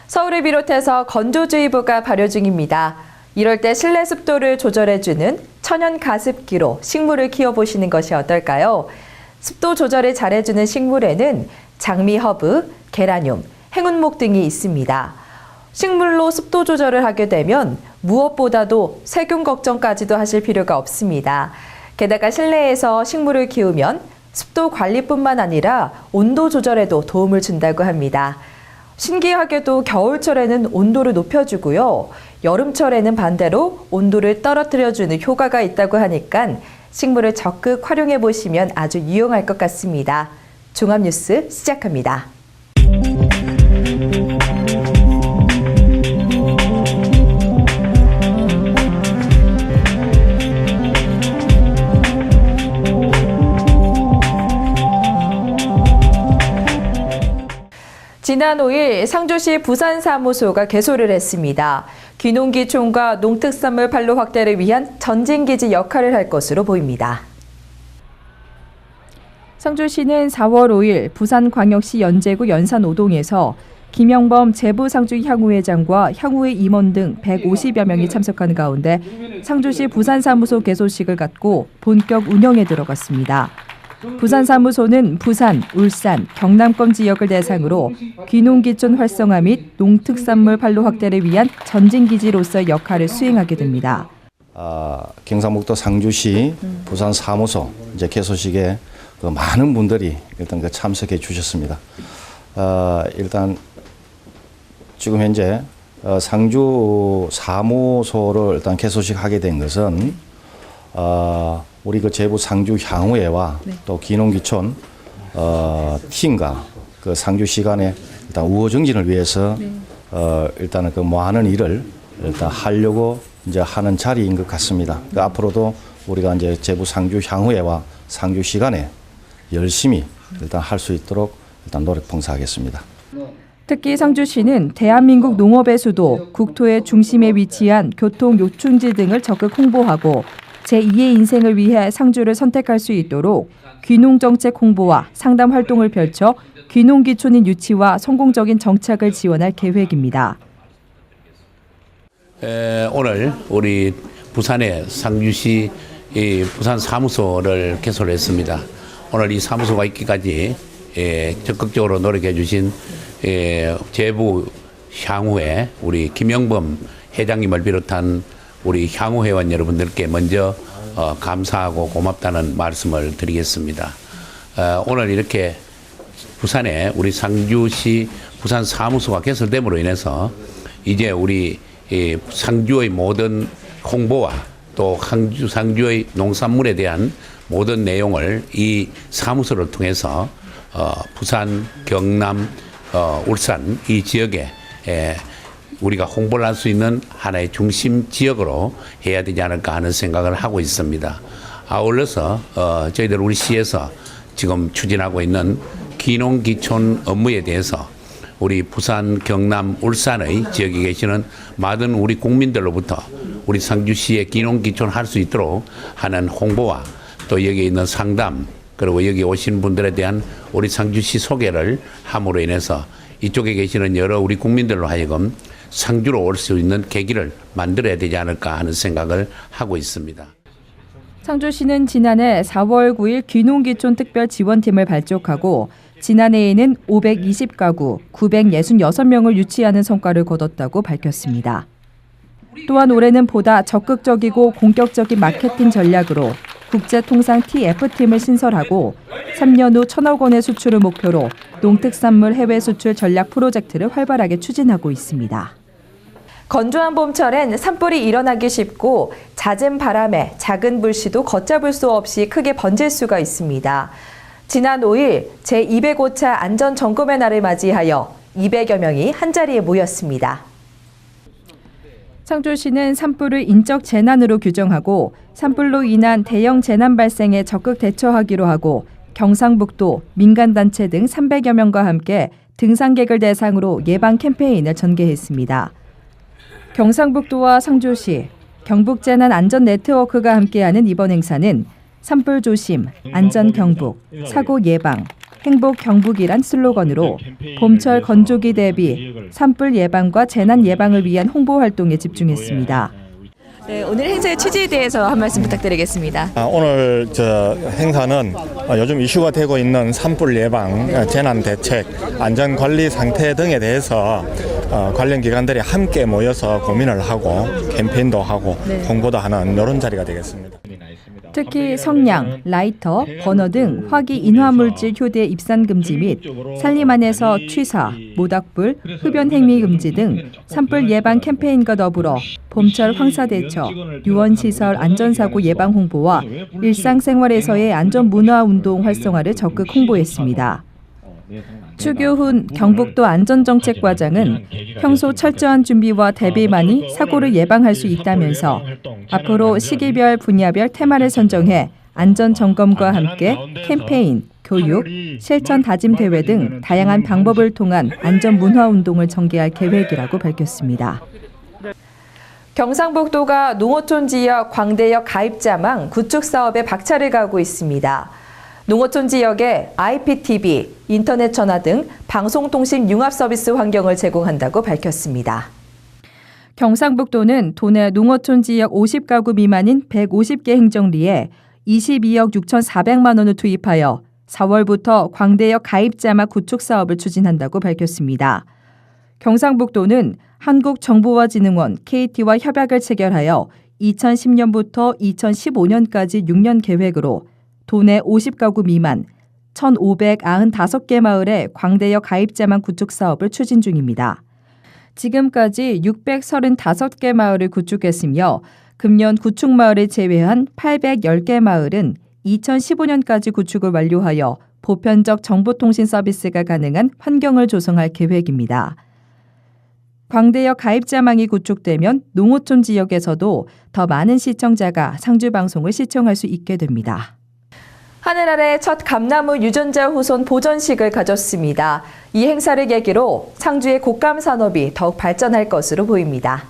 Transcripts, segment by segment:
서울을 비롯해서 건조주의보가 발효 중입니다. 이럴 때 실내 습도를 조절해주는 천연 가습기로 식물을 키워보시는 것이 어떨까요? 습도 조절을 잘해주는 식물에는 장미 허브, 게라늄, 행운목 등이 있습니다. 식물로 습도 조절을 하게 되면 무엇보다도 세균 걱정까지도 하실 필요가 없습니다. 게다가 실내에서 식물을 키우면 습도 관리뿐만 아니라 온도 조절에도 도움을 준다고 합니다. 신기하게도 겨울철에는 온도를 높여주고요. 여름철에는 반대로 온도를 떨어뜨려주는 효과가 있다고 하니까 식물을 적극 활용해 보시면 아주 유용할 것 같습니다. 종합뉴스 시작합니다. 지난 5일 상주시 부산사무소가 개소를 했습니다. 귀농귀촌과 농특산물 판로 확대를 위한 전진기지 역할을 할 것으로 보입니다. 상주시는 4월 5일 부산광역시 연제구 연산오동에서 김영범 제부상주향후회장과 향후회 임원 등 150여 명이 참석한 가운데 상주시 부산사무소 개소식을 갖고 본격 운영에 들어갔습니다. 부산사무소는 부산, 울산, 경남권 지역을 대상으로 귀농귀촌 활성화 및 농특산물 판로 확대를 위한 전진기지로서의 역할을 수행하게 됩니다. 경상북도 상주시 부산사무소 개소식에 많은 분들이 일단 참석해 주셨습니다. 일단 지금 현재 상주 사무소를 일단 개소식하게 된 것은 우리 제부 상주 향후회와 또 귀농귀촌 팀과 상주시 간의 일단 우호 정진을 위해서 일단은 많은 일을 일단 하려고 이제 하는 자리인 것 같습니다. 앞으로도 우리가 이제 제부 상주 향후회와 상주시 간에 열심히 일단 할 수 있도록 일단 노력 봉사하겠습니다. 특히 상주시는 대한민국 농업의 수도, 국토의 중심에 위치한 교통 요충지 등을 적극 홍보하고 제2의 인생을 위해 상주를 선택할 수 있도록 귀농정책 홍보와 상담 활동을 펼쳐 귀농귀촌인 유치와 성공적인 정착을 지원할 계획입니다. 오늘 우리 부산의 상주시 부산 사무소를 개소를 했습니다. 오늘 이 사무소가 있기까지 적극적으로 노력해 주신 제부 향후회 우리 김영범 회장님을 비롯한 우리 향후회원 여러분들께 먼저 감사하고 고맙다는 말씀을 드리겠습니다. 오늘 이렇게 부산에 우리 상주시 부산 사무소가 개설됨으로 인해서 이제 우리 상주의 모든 홍보와 또 상주의 농산물에 대한 모든 내용을 이 사무소를 통해서 부산, 경남, 울산 이 지역에 우리가 홍보를 할 수 있는 하나의 중심 지역으로 해야 되지 않을까 하는 생각을 하고 있습니다. 아울러서 저희들 우리 시에서 지금 추진하고 있는 귀농귀촌 업무에 대해서 우리 부산, 경남, 울산의 지역에 계시는 많은 우리 국민들로부터 우리 상주시에 귀농귀촌 할 수 있도록 하는 홍보와 또 여기 있는 상담 그리고 여기 오신 분들에 대한 우리 상주시 소개를 함으로 인해서 이쪽에 계시는 여러 우리 국민들로 하여금 상주로 올 수 있는 계기를 만들어야 되지 않을까 하는 생각을 하고 있습니다. 상주시는 지난해 4월 9일 귀농귀촌 특별 지원팀을 발족하고 지난해에는 520가구 966명을 유치하는 성과를 거뒀다고 밝혔습니다. 또한 올해는 보다 적극적이고 공격적인 마케팅 전략으로 국제통상 TF팀을 신설하고 3년 후 1,000억 원의 수출을 목표로 농특산물 해외 수출 전략 프로젝트를 활발하게 추진하고 있습니다. 건조한 봄철엔 산불이 일어나기 쉽고 잦은 바람에 작은 불씨도 걷잡을 수 없이 크게 번질 수가 있습니다. 지난 5일 제205차 안전점검의 날을 맞이하여 200여 명이 한자리에 모였습니다. 상주시는 산불을 인적 재난으로 규정하고 산불로 인한 대형 재난 발생에 적극 대처하기로 하고 경상북도, 민간단체 등 300여 명과 함께 등산객을 대상으로 예방 캠페인을 전개했습니다. 경상북도와 상주시, 경북재난안전네트워크가 함께하는 이번 행사는 산불 조심, 안전 경북, 사고 예방, 행복 경북이란 슬로건으로 봄철 건조기 대비 산불 예방과 재난 예방을 위한 홍보 활동에 집중했습니다. 네, 오늘 행사의 취지에 대해서 한 말씀 부탁드리겠습니다. 오늘 행사는 요즘 이슈가 되고 있는 산불 예방, 재난 대책, 안전 관리 상태 등에 대해서 관련 기관들이 함께 모여서 고민을 하고 캠페인도 하고 홍보도 하는 이런 자리가 되겠습니다. 특히 성냥, 라이터, 버너 등 화기 인화물질 휴대 입산 금지 및 산림 안에서 취사, 모닥불, 흡연 행위 금지 등 산불 예방 캠페인과 더불어 봄철 황사 대처, 유원 시설 안전사고 예방 홍보와 일상생활에서의 안전 문화 운동 활성화를 적극 홍보했습니다. 추교훈 경북도 안전정책과장은 평소 철저한 준비와 대비만이 사고를 예방할 수 있다면서 앞으로 시기별 분야별 테마를 선정해 안전점검과 함께 캠페인, 교육, 실천 다짐 대회 등 다양한 방법을 통한 안전문화운동을 전개할 계획이라고 밝혔습니다. 경상북도가 농어촌 지역 광대역 가입자망 구축 사업에 박차를 가하고 있습니다. 농어촌 지역에 IPTV, 인터넷 전화 등 방송통신 융합 서비스 환경을 제공한다고 밝혔습니다. 경상북도는 도내 농어촌 지역 50가구 미만인 150개 행정리에 22억 6,400만 원을 투입하여 4월부터 광대역 가입자망 구축 사업을 추진한다고 밝혔습니다. 경상북도는 한국정보화진흥원 KT와 협약을 체결하여 2010년부터 2015년까지 6년 계획으로 도내 50가구 미만 1,595개 마을의 광대역 가입자망 구축 사업을 추진 중입니다. 지금까지 635개 마을을 구축했으며 금년 구축 마을을 제외한 810개 마을은 2015년까지 구축을 완료하여 보편적 정보통신 서비스가 가능한 환경을 조성할 계획입니다. 광대역 가입자망이 구축되면 농어촌 지역에서도 더 많은 시청자가 상주방송을 시청할 수 있게 됩니다. 하늘 아래 첫 감나무 유전자 후손 보존식을 가졌습니다. 이 행사를 계기로 상주의 곶감 산업이 더욱 발전할 것으로 보입니다.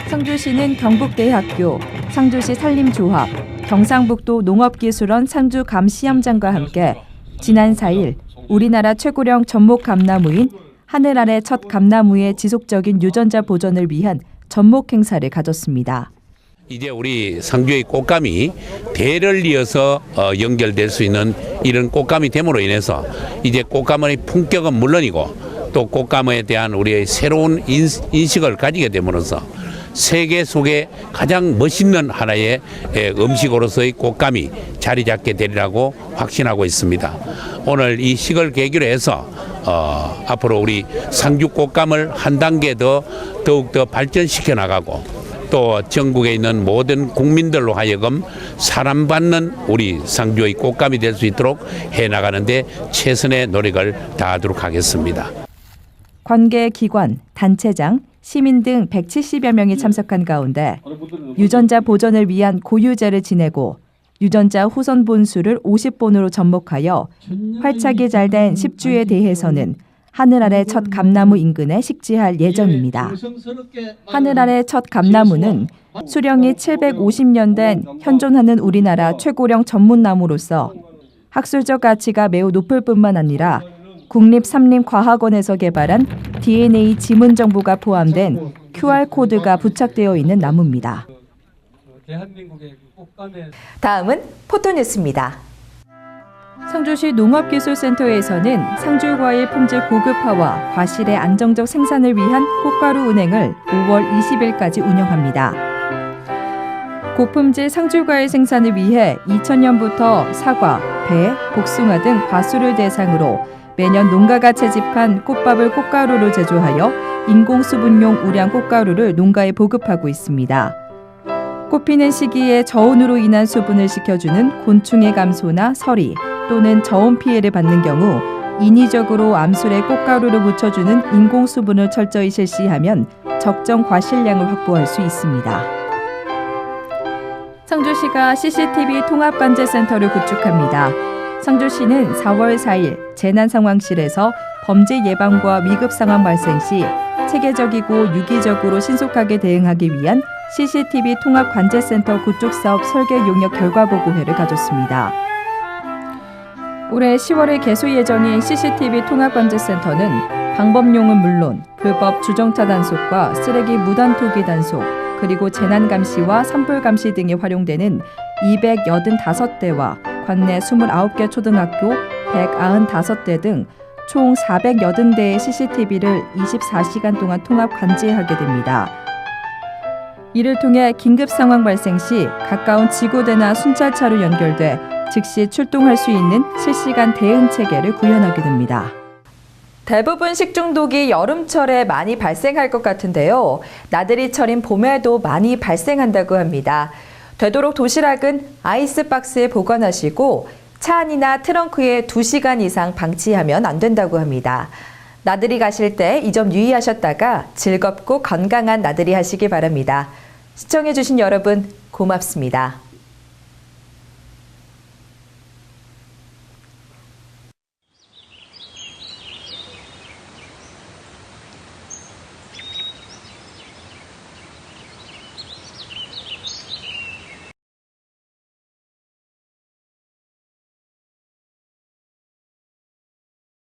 상주시는 경북대학교, 상주시 산림조합, 경상북도 농업기술원 상주감시험장과 함께 지난 4일 우리나라 최고령 전목 감나무인 하늘 아래 첫 감나무의 지속적인 유전자 보존을 위한 전목 행사를 가졌습니다. 이제 우리 상주의 꽃감이 대를 이어서 연결될 수 있는 이런 꽃감이 됨으로 인해서 이제 꽃감의 품격은 물론이고 또 꽃감에 대한 우리의 새로운 인식을 가지게 됨으로써 세계 속에 가장 멋있는 하나의 음식으로서의 꽃감이 자리 잡게 되리라고 확신하고 있습니다. 오늘 이 식을 계기로 해서 앞으로 우리 상주 꽃감을 한 단계 더욱더 발전시켜 나가고 또 전국에 있는 모든 국민들로 하여금 사랑받는 우리 상주의 꽃감이 될 수 있도록 해나가는데 최선의 노력을 다하도록 하겠습니다. 관계기관, 단체장, 시민 등 170여 명이 참석한 가운데 유전자 보존을 위한 고유제를 지내고 유전자 후손 본수를 50본으로 접목하여 활착이 잘 된 10주에 대해서는 하늘 아래 첫 감나무 인근에 식지할 예정입니다. 하늘 아래 첫 감나무는 수령이 750년 된 현존하는 우리나라 최고령 전문나무로서 학술적 가치가 매우 높을 뿐만 아니라 국립삼림과학원에서 개발한 DNA 지문 정보가 포함된 QR코드가 부착되어 있는 나무입니다. 다음은 포토뉴스입니다. 상주시 농업기술센터에서는 상주과일 품질 고급화와 과실의 안정적 생산을 위한 꽃가루 은행을 5월 20일까지 운영합니다. 고품질 상주과일 생산을 위해 2000년부터 사과, 배, 복숭아 등 과수를 대상으로 매년 농가가 채집한 꽃밥을 꽃가루로 제조하여 인공수분용 우량 꽃가루를 농가에 보급하고 있습니다. 꽃피는 시기에 저온으로 인한 수분을 식혀주는 곤충의 감소나 서리 또는 저온 피해를 받는 경우 인위적으로 암술에 꽃가루를 묻혀주는 인공수분을 철저히 실시하면 적정 과실량을 확보할 수 있습니다. 상주시가 CCTV 통합관제센터를 구축합니다. 상주시는 4월 4일 재난상황실에서 범죄 예방과 위급 상황 발생 시 체계적이고 유기적으로 신속하게 대응하기 위한 CCTV 통합관제센터 구축사업 설계 용역 결과보고회를 가졌습니다. 올해 10월에 개소 예정인 CCTV 통합관제센터는 방범용은 물론 불법 주정차 단속과 쓰레기 무단 투기 단속, 그리고 재난 감시와 산불 감시 등에 활용되는 285대와 관내 29개 초등학교 195대 등 총 480대의 CCTV를 24시간 동안 통합 관제하게 됩니다. 이를 통해 긴급 상황 발생 시 가까운 지구대나 순찰차로 연결돼 즉시 출동할 수 있는 실시간 대응 체계를 구현하게 됩니다. 대부분 식중독이 여름철에 많이 발생할 것 같은데요. 나들이철인 봄에도 많이 발생한다고 합니다. 되도록 도시락은 아이스박스에 보관하시고 차 안이나 트렁크에 2시간 이상 방치하면 안 된다고 합니다. 나들이 가실 때 이 점 유의하셨다가 즐겁고 건강한 나들이 하시기 바랍니다. 시청해주신 여러분 고맙습니다.